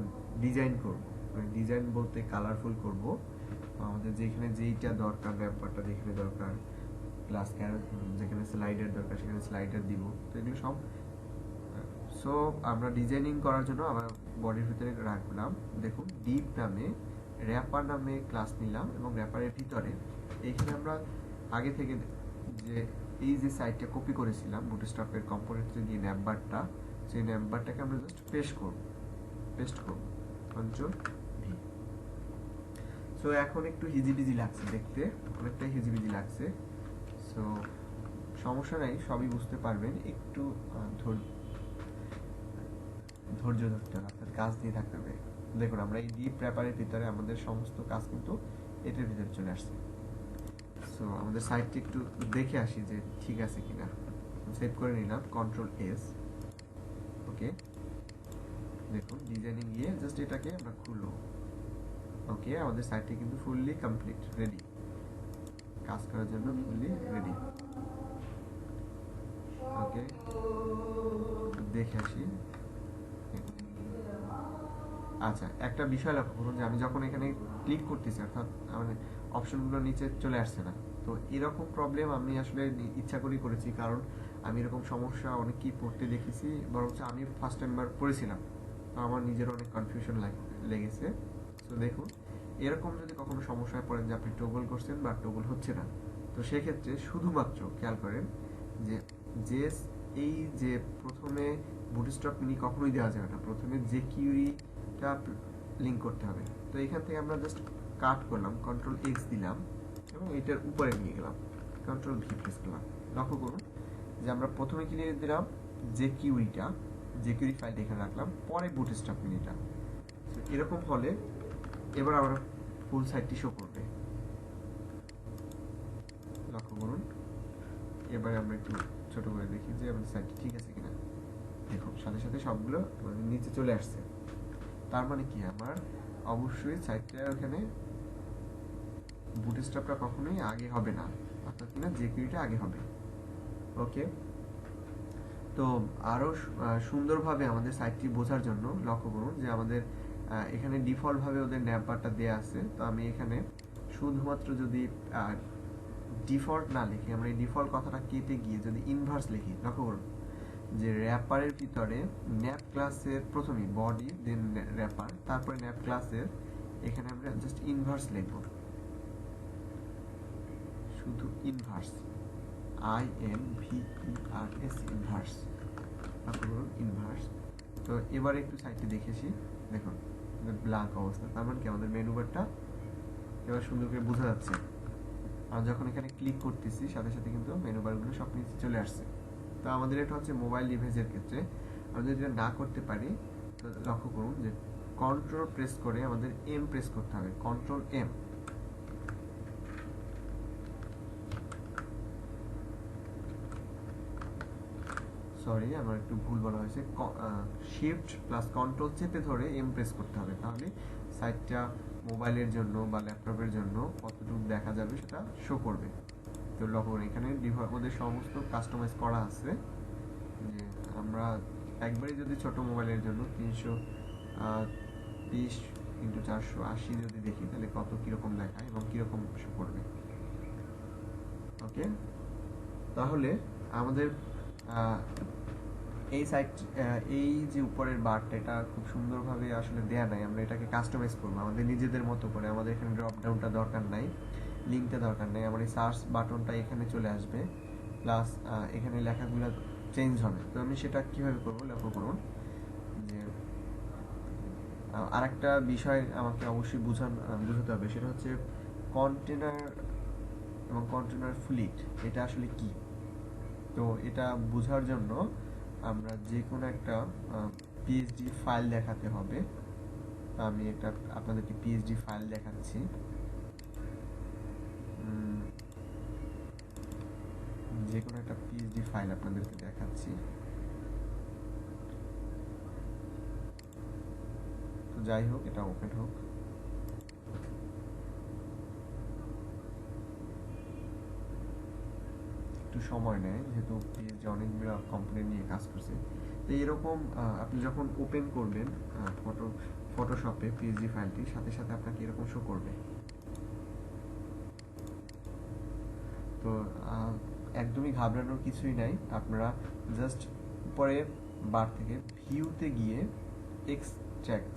Speaker 1: ডিজাইন করব। মানে ডিজাইন বলতে কালারফুল করব, আমাদের যেখানে যেইটা দরকার, ব্যাপারটা যেখানে দরকার, ক্লাস যেখানে স্লাইডার দরকার সেখানে স্লাইডার দিব। তো এগুলো সব সো আমরা ডিজাইনিং করার জন্য আমরা বডির ভিতরে রাখলাম। দেখুন ডিপ নামে র্যাপার নামে ক্লাস নিলাম এবং র্যাপারের ভিতরে এইখানে আমরা আগে থেকে যে এই যে সাইটটা কপি করেছিলাম বুটস্ট্র্যাপের কম্পোনেন্টে দিয়ে ন্যাভবারটা, সেই ন্যাভবারটাকে আমরা জাস্ট পেস্ট করব কন্ট্রোল ভি। সো এখন একটু হিজিবিজি লাগছে দেখতে, অনেকটাই হিজিবিজি লাগছে। সো সমস্যা নাই, সবই বুঝতে পারবেন, একটু ধৈর্য ধরতে হবে, আপনার কাজ দিয়ে থাকতে হবে। দেখুন আমরা এই ডিপ র্যাপারের ভিতরে আমাদের সমস্ত কাজ কিন্তু এটার ভিতরে চলে আসছে। সো আমাদের সাইটটি একটু দেখে আসি যে ঠিক আছে কিনা। সেভ করে নিলাম, কন্ট্রোল এস, ওকে। দেখুন ডিজাইনিং গিয়ে জাস্ট এটাকে আমরা খুলবো, ওকে। আমাদের সাইটটি কিন্তু ফুললি কমপ্লিট, রেডি, কাজ করার জন্য ফুললি রেডি, ওকে। দেখে আসি। আচ্ছা, একটা বিষয় লক্ষ্য করুন যে আমি যখন এখানে ক্লিক করতেছি অর্থাৎ আমাদের অপশনগুলো নিচে চলে আসছে না। তো এরকম প্রবলেম আমি আসলে ইচ্ছা করেই করেছি, কারণ আমি এরকম সমস্যা অনেকেই পড়তে দেখেছি, বরঞ্চ আমি ফার্স্ট টাইমবার পড়েছিলাম, তো আমার নিজের অনেক কনফিউশন লেগেছে। তো দেখুন এরকম যদি কখনো সমস্যায় পড়েন যে আপনি টগল করছেন বা টগল হচ্ছে না, তো সেক্ষেত্রে শুধুমাত্র খেয়াল করেন যে যে এই যে প্রথমে বুটস্ট্র্যাপ মিনি কখনোই দেওয়া যাবে না, প্রথমে যে কিউরিটা লিঙ্ক করতে হবে। তো এখান থেকে আমরা জাস্ট কাট করলাম, কন্ট্রোল এক্স দিলাম এবং এটার উপরে নিয়ে গেলাম, কন্ট্রোল ভি প্রেস করলাম। লক্ষ্য করুন যে আমরা প্রথমে কি লিখে দিলাম যে কিউরি ফাইল এখানে রাখলাম, পরে বুটস্ট্র্যাপ মিনিটা। এরকম হলে এবার আমরা ফুল সাইটটি শো করবে। লক্ষ্য করুন, এবারে আমরা একটু ছোট করে দেখি যে আমাদের সাইটটি ঠিক আছে কিনা। দেখুন সাথে সাথে সবগুলো নিচে চলে আসছে। তার মানে কি, আমার অবশ্যই সাইটটা ওখানে বুটস্ট্র্যাপটা কখনোই আগে হবে না, অর্থাৎ কিনা যে কিউরিটা আগে হবে। ওকে, তো আরো সুন্দরভাবে আমাদের সাইটটি বোঝার জন্য লক্ষ্য করুন যে আমাদের এখানে ডিফল্ট ভাবে ওদের ন্যাপবারটা দেয়া আছে। তো আমি এখানে শুধুমাত্র যদি ডিফল্ট না লিখে আমরা এই ডিফল্ট কথাটা কেটে গিয়ে যদি ইনভার্স লিখি, লক্ষ্য করুন যে র্যাপারের ভিতরে ন্যাপ ক্লাসের প্রথমেই বডি দেন র্যাপার, তারপরে ন্যাপ ক্লাসের এখানে আমরা জাস্ট ইনভার্স লিখব, শুধু ইনভার্স, INVERS, ইনভার্স, লক্ষ্য করুন ইনভার্স। তো এবার একটু সাইটটি দেখেছি, দেখুন ব্ল্যাঙ্ক অবস্থা, তার মানে কি আমাদের মেনু বারটা এবার সুন্দর করে বোঝা যাচ্ছে। আর যখন এখানে ক্লিক করতেছি সাথে সাথে কিন্তু মেনু বারগুলো সব নিচে চলে আসছে। তো আমাদের এটা হচ্ছে মোবাইল ডিভাইসের ক্ষেত্রে। আমরা যদি এটা না করতে পারি তো লক্ষ্য করুন যে কন্ট্রোল প্রেস করে আমাদের এম প্রেস করতে হবে, কন্ট্রোল এম। সরি, আমার একটু ভুল বলা হয়েছে, শিফট প্লাস কন্ট্রোল চেপে ধরে এম প্রেস করতে হবে, তাহলে সাইটটা মোবাইলের জন্য বা ল্যাপটপের জন্য কতটুকু দেখা যাবে সেটা শো করবে। তো লক্ষ্য করুন এখানে ওদের সমস্ত কাস্টমাইজ করা আছে, যে আমরা একবারই যদি ছোট মোবাইলের জন্য 330x480 যদি দেখি তাহলে কত কিরকম দেখায় এবং কিরকম শো করবে। ওকে, তাহলে আমাদের এই সাইট, এই যে উপরের বারটা এটা খুব সুন্দরভাবে আসলে দেয়া নাই, আমরা এটাকে কাস্টমাইজ করবো আমাদের নিজেদের মতো করে। আমাদের এখানে ড্রপ ডাউনটা দরকার নাই, লিঙ্কটা দরকার নেই, আমার এই সার্চ বাটনটা এখানে চলে আসবে, প্লাস এখানে লেখাগুলো চেঞ্জ হবে। তো আমি সেটা কিভাবে করবো লক্ষ্য করুন যে আরেকটা বিষয় আমাকে অবশ্যই বুঝাতে হবে, সেটা হচ্ছে কন্টেনার এবং কন্টেনার ফ্লিট এটা আসলে কি। তো এটা বোঝার জন্য আমরা যে কোনো একটা পিএইচডি ফাইল দেখাতে হবে। আমি এটা আপনাদেরকে পিএইচডি ফাইল দেখাচ্ছি। যে কোনো একটা পিএইচডি ফাইল আপনাদেরকে দেখাচ্ছি। তো যাই হোক, এটা ওপেন হোক। একটু সময় নেয় যেহেতু পিএইচডি অনেকগুলো কম্পোনেন্ট নিয়ে কাজ করছে। তো এরকম আপনি যখন ওপেন করবেন ফটোশপে পিএইচডি ফাইলটি, সাথে সাথে আপনাকে এরকম শো করবে। তো একদমই ঘাবড়ানোর কিছুই নাই, আপনারা জাস্ট উপরে বার থেকে ভিউতে গিয়ে এক্সট্রাক্ট,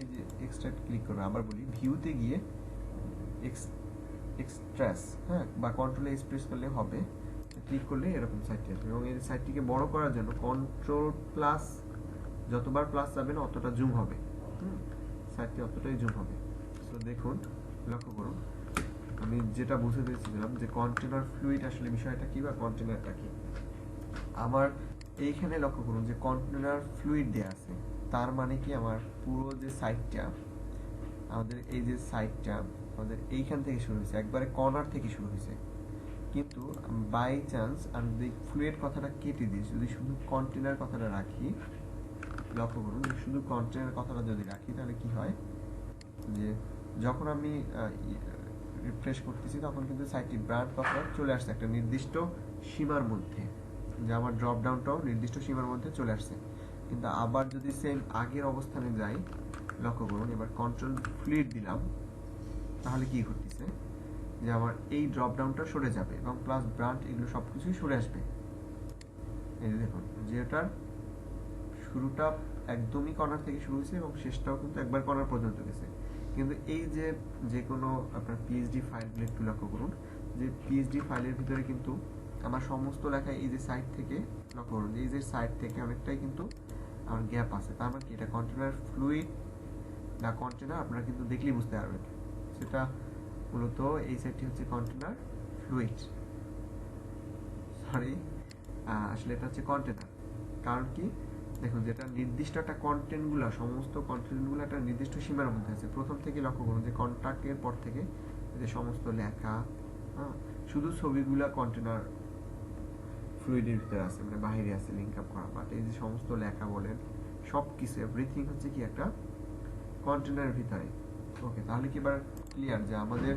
Speaker 1: এই যে এক্সট্রাক্ট ক্লিক করবেন। আবার বলি, ভিউতে গিয়ে এক্সট্রাস, হ্যাঁ, বা কন্ট্রোল এস প্রেস করলে হবে, ক্লিক করলে এরকম সাইটটি আসবে। এবং এই সাইটটিকে বড় করার জন্য কন্ট্রোল প্লাস, যতবার প্লাস যাবেন অতটা জুম হবে, সাইটটি অতটাই জুম হবে। তো দেখুন, লক্ষ্য করুন, আমি যেটা বুঝতে চেয়েছিলাম যে কন্টেনার ফ্লুইড আসলে বিষয়টা কি বা কন্টেনারটা কি। আমার এইখানে লক্ষ্য করুন যে কন্টেনার ফ্লুইড দেয়া আছে, তার মানে কি আমার পুরো যে সাইটটা, আমাদের এই যে সাইটটা আমাদের এইখান থেকে শুরু হয়েছে, একবারে কর্নার থেকে শুরু হয়েছে। কিন্তু বাই চান্স আমি যদি ফ্লুইড কথাটা কেটে দিই, যদি শুধু কন্টেনার কথাটা রাখি, লক্ষ্য করুন যে শুধু কন্টেনার কথাটা যদি রাখি তাহলে কি হয় যে যখন আমি রিফ্রেশ করতেছি তখন কিন্তু সাইটটি ব্র্যান্ড কথা চলে আসছে একটা নির্দিষ্ট সীমার মধ্যে, যে আমার ড্রপ ডাউনটাও নির্দিষ্ট সীমার মধ্যে চলে আসছে। কিন্তু আবার যদি সেম আগের অবস্থানে যাই, লক্ষ্য করুন এবার কন্ট্রোল ফ্লিট দিলাম, তাহলে কি ঘটতেছে যে আমার এই ড্রপ ডাউনটা সরে যাবে এবং প্লাস ব্র্যান্ড এগুলো সবকিছুই সরে আসবে। এই যে দেখুন যে এটার শুরুটা একদমই কর্নার থেকে শুরু হয়েছে এবং শেষটাও কিন্তু একবার কর্নার পর্যন্ত গেছে। কিন্তু এই যে কোনো আপনার পিএইচডি ফাইলগুলো একটু লক্ষ্য করুন যে পিএইচডি ফাইলের ভিতরে কিন্তু আমার সমস্ত লেখা এই যে সাইট থেকে, লক্ষ্য করুন এই যে সাইট থেকে অনেকটাই কিন্তু আমার গ্যাপ আছে। তার মানে কি এটা কন্টেনার ফ্লুইড না কন্টেনার আপনারা কিন্তু দেখলেই বুঝতে পারবেন। সেটা মূলত এই সাইটটি হচ্ছে কন্টেনার ফ্লুইড, সরি আসলে এটা হচ্ছে কন্টেনার। কারণ কি দেখুন যেটা নির্দিষ্ট একটা কন্টেন্টগুলো, সমস্ত কন্টেন্টগুলো একটা নির্দিষ্ট সীমার মধ্যে আছে। প্রথম থেকে লক্ষ্য করুন যে কন্ট্যাক্টের পর থেকে যে সমস্ত লেখা, হ্যাঁ, শুধু ছবিগুলা কন্টেনার ফ্লুইডের ভিতরে আছে, মানে বাইরে আছে লিঙ্ক আপ করা, বাট এই যে সমস্ত লেখা বলেন সব কিছু এভরিথিং হচ্ছে কি একটা কন্টেনারের ভিতরে। ওকে, তাহলে কি এবার ক্লিয়ার যে আমাদের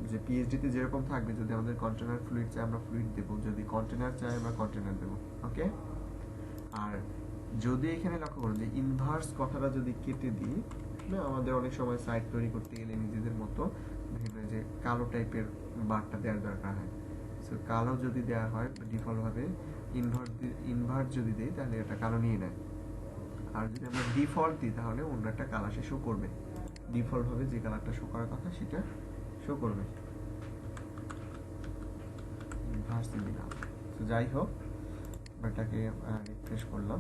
Speaker 1: যে পিএইচডিতে যেরকম থাকবে, যদি আমাদের কন্টেনার ফ্লুইড চাই আমরা ফ্লুইড দেবো, যদি কন্টেনার চাই আমরা কন্টেনার দেবো। ওকে, আর যদি এখানে লক্ষ্য করুন যে ইনভার্স কথাটা যদি কেটে দিই, আমাদের অনেক সময় সাইট তৈরি করতে গেলে নিজেদের মতো দেখবেন যে কালো টাইপের বারটা দেওয়ার দরকার হয়। সো কালো যদি দেওয়া হয় ডিফল্টভাবে, ইনভার্ট যদি দিই তাহলে এটা কালো নিয়ে নেয়। আর যদি আমরা ডিফল্ট দিই তাহলে অন্য একটা কালার সে শো করবে, ডিফল্টভাবে যে কালারটা শো করার কথা সেটা শো করবে। ইনভার্স দিলাম। তো যাই হোক, এটাকে রিফ্রেশ করলাম।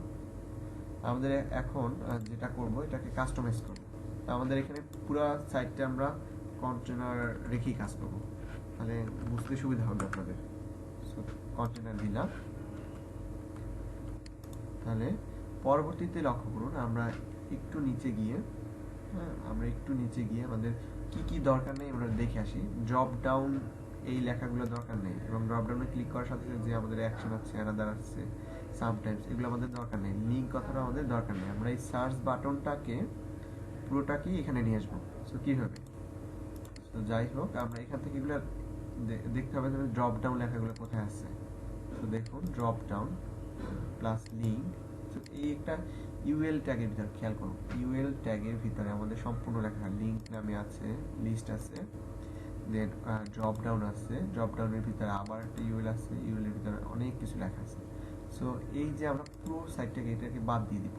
Speaker 1: আমাদের এখন যেটা করব এটাকে কাস্টমাইজ করব। আমাদের এখানে পুরো সাইটটা আমরা কন্টেনার রেখেই কাজ করব, তাহলে বুঝতে সুবিধা হবে আপনাদের। সো কন্টেনার দিলাম। তাহলে পরবর্তীতে লক্ষ্য করুন আমরা একটু নিচে গিয়ে আমাদের কি কি দরকার নেই আমরা দেখে আসি। ড্রপ ডাউন এই লেখাগুলো দরকার নেই, এবং ড্রপ ডাউনে ক্লিক করার সাথে সাথে যে আমাদের অ্যাকশন আছে, অ্যানাদার আছে, সামটাইমস, এগুলো আমাদের দরকার নেই। লিঙ্ক কথাটা আমাদের দরকার নেই। আমরা এই সার্চ বাটনটাকে পুরোটাকেই এখানে নিয়ে আসবো। সো কীভাবে? তো যাই হোক, আমরা এখান থেকে এগুলো দেখতে হবে যে ড্রপ ডাউন লেখাগুলো কোথায় আছে। তো দেখুন ড্রপ ডাউন প্লাস লিঙ্ক। তো এই একটা ইউএল ট্যাগের ভিতরে খেয়াল করুন, ইউএল ট্যাগের ভিতরে আমাদের সম্পূর্ণ লেখা লিঙ্ক নামে আছে, লিস্ট আছে, দেন ড্রপ ডাউন আছে, ড্রপ ডাউনের ভিতরে আবার একটা ইউএল আছে, ইউএল এর ভিতরে অনেক কিছু লেখা আছে। সো এই যে আমরা পুরো সাইটটাকে এটাকে বাদ দিয়ে দিব,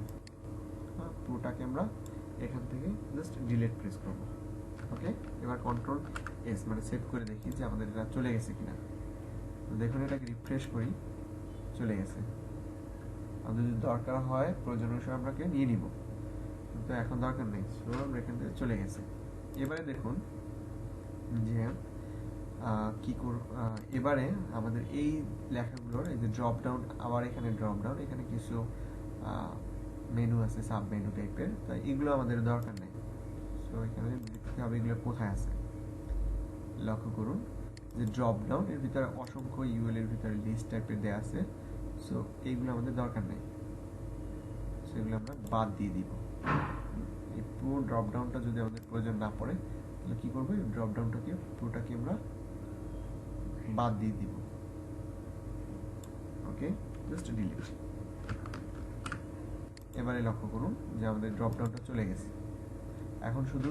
Speaker 1: পুরোটাকে আমরা এখান থেকে জাস্ট ডিলিট প্রেস করব। ওকে, এবার কন্ট্রোল এস মানে সেভ করে দেখি যে আমাদের এটা চলে গেছে কিনা। তো দেখুন এটাকে রিফ্রেশ করি, চলে গেছে। আমাদের যদি দরকার হয় প্রয়োজন অনুসারে আমরা নিয়ে নিব, কিন্তু এখন দরকার নেই। সো আমরা এখান থেকে চলে গেছে। এবারে দেখুন যে এবারে আমাদের এই লেখাগুলোর এই যে ড্রপ ডাউন, আবার এখানে ড্রপ ডাউন, এখানে কিছু মেনু আছে সাব মেনু টাইপের, তাই এগুলো আমাদের দরকার নেই। সো এখানে দেখতে হবে এগুলো কোথায় আছে। লক্ষ্য করুন যে ড্রপ ডাউন এর ভিতরে অসংখ্য ইউএল এর ভিতরে লিস্ট টাইপের দেয়া আছে। সো এইগুলো আমাদের দরকার নেই, সেগুলো আমরা বাদ দিয়ে দিব। এই পুরো ড্রপ ডাউনটা যদি আমাদের প্রয়োজন না পড়ে তাহলে কি করবো, এই ড্রপ ডাউনটাকে পুরোটাকে আমরা বাদ দিয়ে দিব। ওকে, জাস্ট ডিলিট। এবারে লক্ষ্য করুন যে আমাদের ড্রপ ডাউনটা চলে গেছে। এখন শুধু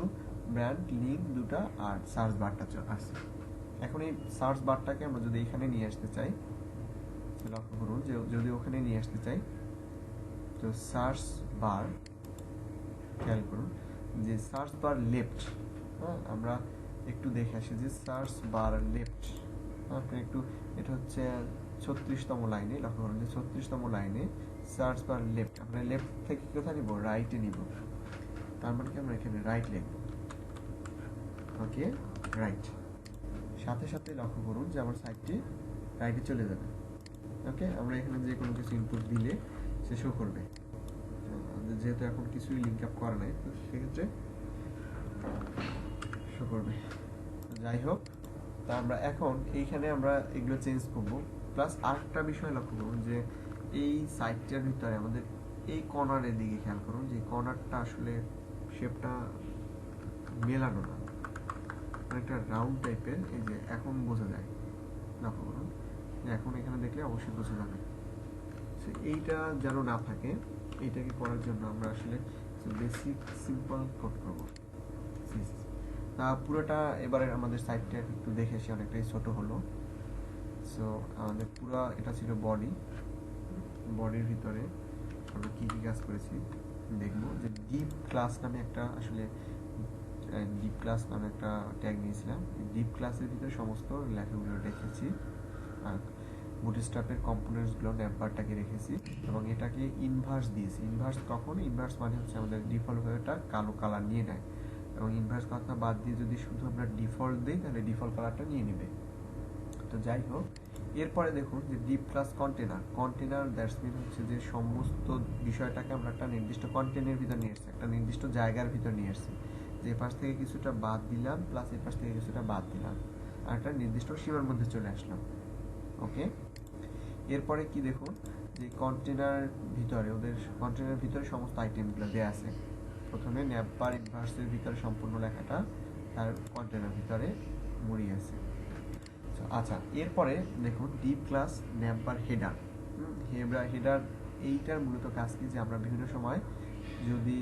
Speaker 1: ব্র্যান্ড, লিঙ্ক দুটা আর সার্চ বারটা আছে। এখন এই সার্চ বারটাকে আমরা যদি এখানে নিয়ে আসতে চাই, লক্ষ্য করুন যে যদি ওখানে নিয়ে আসতে চাই, তো সার্চ বার খেয়াল করুন যে সার্চ বার লেফট, আমরা একটু দেখে আসি যে সার্চ বার লেফট, আপনি একটু, এটা হচ্ছে 36তম লাইনে, লক্ষ্য করুন যে 36তম লাইনে সার্চ বার লেফট। আমরা লেফট থেকে কোথায় নিব, রাইটে নিব। তার মানে কি আমরা এখানে রাইট লিখব। ওকে, রাইট। সাথে সাথে লক্ষ্য করুন যে আমার সাইটটি রাইটে চলে যাবে। ওকে, আমরা এখানে যে কোনো কিছু ইনপুট দিলে সে শো করবে। যেহেতু এখন কিছুই লিঙ্ক আপ করা নাই, তো সেক্ষেত্রে শো করবে। যাই হোক, তা আমরা এখন এইখানে আমরা এগুলো চেঞ্জ করব। প্লাস আরেকটা বিষয় লক্ষ্য করুন যে এই সাইটটার ভিতরে আমাদের এই কর্নারের দিকে খেয়াল করুন যে কর্নারটা আসলে শেপটা মেলানো না, একটা রাউন্ড টাইপের। এই যে এখন বোঝা যায়, লক্ষ্য করুন যে এখন এখানে দেখলে অবশ্যই বোঝা যাবে। এইটা যেন না থাকে, এইটাকে করার জন্য আমরা আসলে বেসিক সিম্পল কোড করব। তা পুরোটা এবারে আমাদের সাইটটা একটু দেখে আসি, অনেকটাই ছোট হলো। সো আমাদের পুরো এটা ছিল বডি, বডির ভিতরে আমরা কি কি কাজ করেছি দেখব। যে ডিপ ক্লাস নামে একটা, আসলে ডিপ ক্লাস নামে একটা ট্যাগ নিয়েছিলাম। ডিপ ক্লাসের ভিতরে সমস্ত লেখাগুলো রেখেছি, আর বুটস্ট্র্যাপের কম্পোনেন্টসগুলো ন্যাপবারটাকে রেখেছি, এবং এটাকে ইনভার্স দিয়েছি। ইনভার্স কখন, ইনভার্স মানে হচ্ছে আমাদের ডিফল্টভাবে এটা কালো কালার নিয়ে নেয়, এবং ইনভার্স কথা বাদ দিয়ে যদি শুধু আমরা ডিফল্ট দিই তাহলে ডিফল্ট কালারটা নিয়ে নেবে। তো যাই হোক, এরপরে দেখুন যে div class container. Container that's mean হচ্ছে যে সমস্ত বিষয়টাকে আমরা একটা নির্দিষ্ট কন্টেনের ভিতর নিয়ে এসেছি, একটা নির্দিষ্ট জায়গার ভিতর নিয়ে এসেছি। যে পাশ থেকে কিছুটা বাদ দিলাম, প্লাস এই পাশ থেকে কিছুটা বাদ দিলাম, আর একটা নির্দিষ্ট সীমার মধ্যে চলে আসলাম। ওকে, এরপরে কি দেখুন যে কন্টেনার ভিতরে, ওদের কন্টেনার ভিতরে সমস্ত আইটেমগুলো দেওয়া আছে। প্রথমে ন্যাপবার ইনভার্সের ভিতরে সম্পূর্ণ লেখাটা তার কন্টেনার ভিতরে মুড়িয়ে আছে। আচ্ছা, এরপরে দেখুন ডিপ ক্লাস নেমবার হেডার। হেডার এইটার মূলত কাজ কি, যে আমরা বিভিন্ন সময় যদি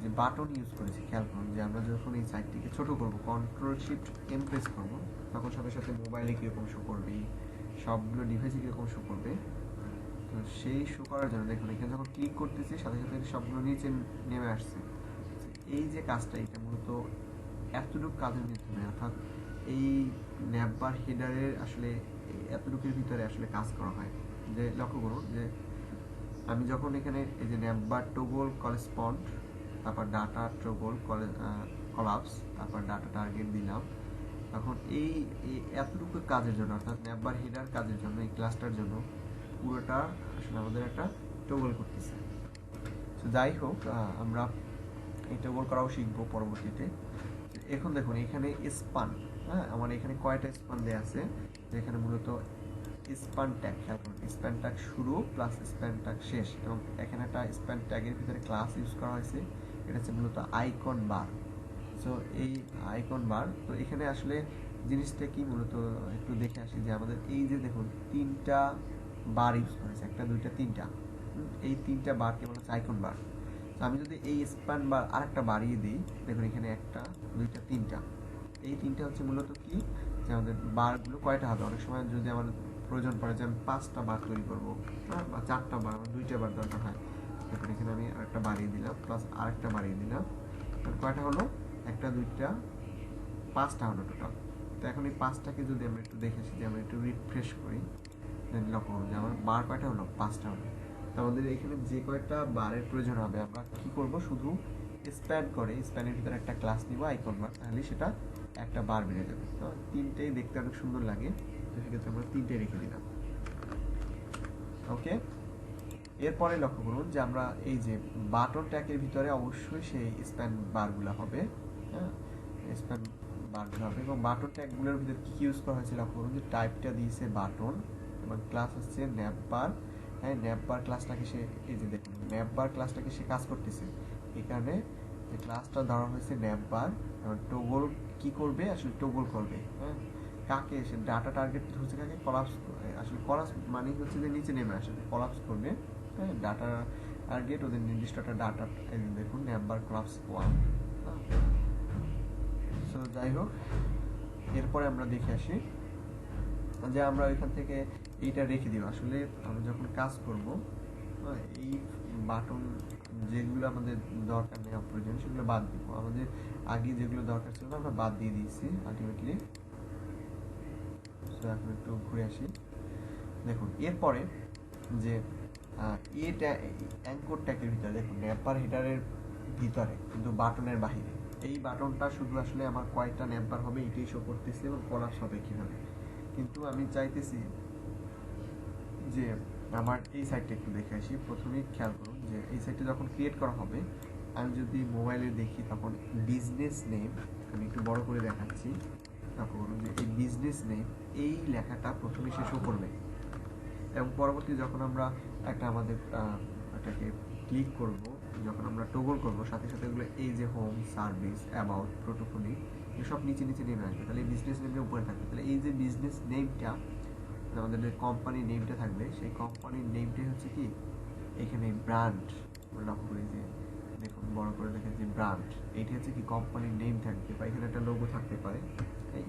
Speaker 1: যে বাটন ইউজ করেছি, খেয়াল করুন যে আমরা যখন এই সাইটটিকে ছোট করব, কন্ট্রোল শিফট এম প্রেস করব, তখন সাথে সাথে মোবাইলে কীরকম শো করবে, সবগুলো ডিভাইসে কীরকম শো করবে। তো সেই শো করার জন্য দেখুন এখানে যখন ক্লিক করতেছি সাথে সাথে সবগুলো নিচে নেমে আসছে। এই যে কাজটা, এটা মূলত এতটুকু কাজের মাধ্যমে, অর্থাৎ এই ন্যাববার হেডারের আসলে এতটুকুর ভিতরে আসলে কাজ করা হয়। যে লক্ষ্য করুন যে আমি যখন এখানে এই যে ন্যাববার টোগল করেসপন্ড, তারপর ডাটা টোগল কলাপস, তারপর ডাটা টার্গেট দিলাম, তখন এই এতটুকু কাজের জন্য, অর্থাৎ ন্যাববার হেডার কাজের জন্য, এই ক্লাসটার জন্য পুরোটা আসলে আমাদের একটা টোগল করতেছে। তো যাই হোক, আমরা এই টোগল করাও শিখবো পরবর্তীতে। এখন দেখুন এখানে স্পান, হ্যাঁ আমার এখানে কয়টা স্পান দেওয়া আছে, যেখানে মূলত স্প্যান ট্যাগ, খেয়াল করুন স্প্যান ট্যাগ শুরু প্লাস স্প্যান ট্যাগ শেষ, এবং এখানে একটা স্প্যান ট্যাগের ভিতরে ক্লাস ইউজ করা হয়েছে, এটা হচ্ছে মূলত আইকন বার। সো এই আইকন বার, তো এখানে আসলে জিনিসটা কি মূলত একটু দেখে আসি, যে আমাদের এই যে দেখুন তিনটা বার ইউজ করেছে, একটা দুইটা তিনটা, এই তিনটা বারকে বলা হচ্ছে আইকন বার। তো আমি যদি এই স্প্যান বার আরেকটা বাড়িয়ে দিই, দেখুন এখানে একটা দুইটা তিনটা, এই তিনটা হচ্ছে মূলত কি, যে আমাদের বারগুলো কয়টা হবে। অনেক সময় যদি আমার প্রয়োজন পড়ে যে আমি 5টা বার তৈরি করবো, হ্যাঁ, বা 4টা বার, আমার 2টা বার দরকার হয়, দেখুন এখানে আমি আরেকটা বাড়িয়ে দিলাম প্লাস আরেকটা বাড়িয়ে দিলাম, কয়টা হলো, একটা দুইটা 5টা হলো টোটাল। তো এখন এই 5টাকে যদি আমরা একটু দেখেছি, যে আমরা একটু রিফ্রেশ করি, দেন লক্ষ্য করুন যে আমার বার কয়টা হলো, 5টা হলো। তো আমাদের এখানে যে কয়টা বারের প্রয়োজন হবে, আমরা কি করব, শুধু স্প্যান করে স্প্যানের ভিতরে একটা ক্লাস নিব আইকন বার, তাহলে সেটা একটা বার বেড়ে যাবে। তো তিনটেই দেখতে অনেক সুন্দর লাগে, তো সেক্ষেত্রে আমরা তিনটে রেখে দিলাম। ওকে, এরপরে লক্ষ্য করুন যে আমরা এই যে বাটন ট্যাগের ভিতরে অবশ্যই সেই স্প্যান বারগুলো হবে, হ্যাঁ স্প্যান বারগুলো হবে, এবং বাটন ট্যাগগুলোর ভিতরে কি ইউজ করা হয়েছে লক্ষ্য করুন যে টাইপটা দিয়েছে বাটন, এবং ক্লাস হচ্ছে ন্যাপ বার। হ্যাঁ, ন্যাপ বার ক্লাসটাকে সে, এই যে দেখুন ন্যাপ বার ক্লাসটাকে সে কাজ করতেছে, এই কারণে যে ক্লাসটা ধরা হয়েছে ন্যাপ বার, এবং টোগল কি করবে, আসলে টোগল করবে, হ্যাঁ কাকে, সে ডাটা টার্গেট হচ্ছে কাকে, কলাপস, আসলে কলাপস মানে হচ্ছে যে নিচে নেমে আসে, কলাপস করবে, হ্যাঁ ডাটা টার্গেট ওদের নির্দিষ্ট একটা ডাটা, দেখুন ন্যাম্বার কলাপস 1। সো যাই হোক, এরপরে আমরা দেখে আসি যে আমরা এখান থেকে এইটা রেখে দিব, আসলে আমরা যখন কাজ করব এই বাটন যেগুলো আমাদের দরকার নেই প্রয়োজন সেগুলো বাদ দিব, আমাদের আগে যেগুলো দরকার ছিল আমরা বাদ দিয়ে দিয়েছি আলটিমেটলি। সো এখন একটু ঘুরে আসি, দেখুন এরপরে যে এটা অ্যাঙ্কর ট্যাগের ভিতরে, দেখুন ন্যাপার হেডারের ভিতরে কিন্তু বাটনের বাহিরে, এই বাটনটা শুধু আসলে আমার কয়টা ন্যাপার হবে এটাই শো করতেছে, এবং কলাপস হবে কিভাবে। কিন্তু আমি চাইতেছি যে আমার এই সাইটটা একটু দেখে আসি। প্রথমেই খেয়াল করুন যে এই সাইটটা যখন ক্রিয়েট করা হবে, আমি যদি মোবাইলে দেখি তখন বিজনেস নেম, আমি একটু বড় করে দেখাচ্ছি, লক্ষ্য করুন যে এই বিজনেস নেম এই লেখাটা প্রথমে সে শো করবে, এবং পরবর্তী যখন আমরা একটা আমাদের এটাকে ক্লিক করব, যখন আমরা টোগল করব, সাথে সাথে এগুলো এই যে হোম, সার্ভিস, অ্যাবাউট, প্রোটোকলি, সব নিচে নিচে নেমে আসবে, তাহলে এই বিজনেস নেমটা উপরে থাকবে, তাহলে এই যে বিজনেস নেমটা, আমাদের যে কোম্পানির নেমটা থাকবে, সেই কোম্পানির নেমটাই হচ্ছে কি এখানে ব্র্যান্ড, লক্ষ্য করি যে দেখুন বড় করে দেখেন যে ব্র্যান্ড, এইটা হচ্ছে কি কোম্পানির নেম থাকবে, বা এখানে একটা লোগো থাকতে পারে,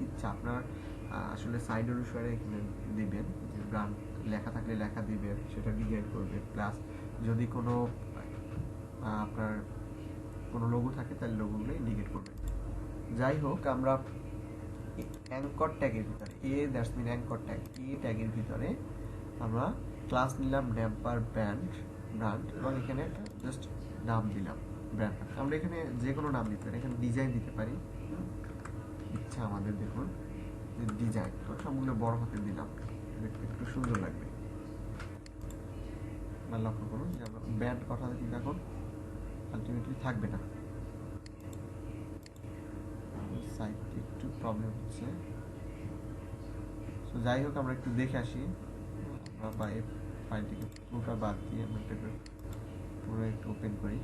Speaker 1: ইচ্ছা আপনার আসলে সাইড অনুসারে এখানে দিবেন, যে ব্র্যান্ড লেখা থাকলে লেখা দিবেন, সেটা ডিজাইন করবে, প্লাস যদি কোনো আপনার কোনো লোগো থাকে তাহলে লোগোগুলো ইন্ডিকেট করবে। যাই হোক, আমরা অ্যাঙ্কর ট্যাগের ভিতরে, দ্যাটস মিন অ্যাঙ্কর ট্যাগ, ট্যাগের ভিতরে আমরা ক্লাস নিলাম ন্যাম্পার ব্র্যান্ড, এবং এখানে জাস্ট নাম দিলাম ব্র্যান্ড। আমরা এখানে যে কোনো নাম দিতে পারি, এখানে ডিজাইন দিতে পারি, ইচ্ছা আমাদের, দেখুন ডিজাইন, তো সবগুলো বড় হাতে দিলাম, দেখতে একটু সুন্দর লাগবে। লক্ষ্য করুন যে আমরা ব্র্যান্ড কথা কিন্তু এখন আলটিমেটলি থাকবে না, সাইটে একটু প্রবলেম হচ্ছে। তো যাই হোক, আমরা একটু দেখে আসি, আমরা বা এই ফাইলটিকে পুরোটা বাদ দিয়ে আমরা এটাকে পুরো একটু ওপেন করি।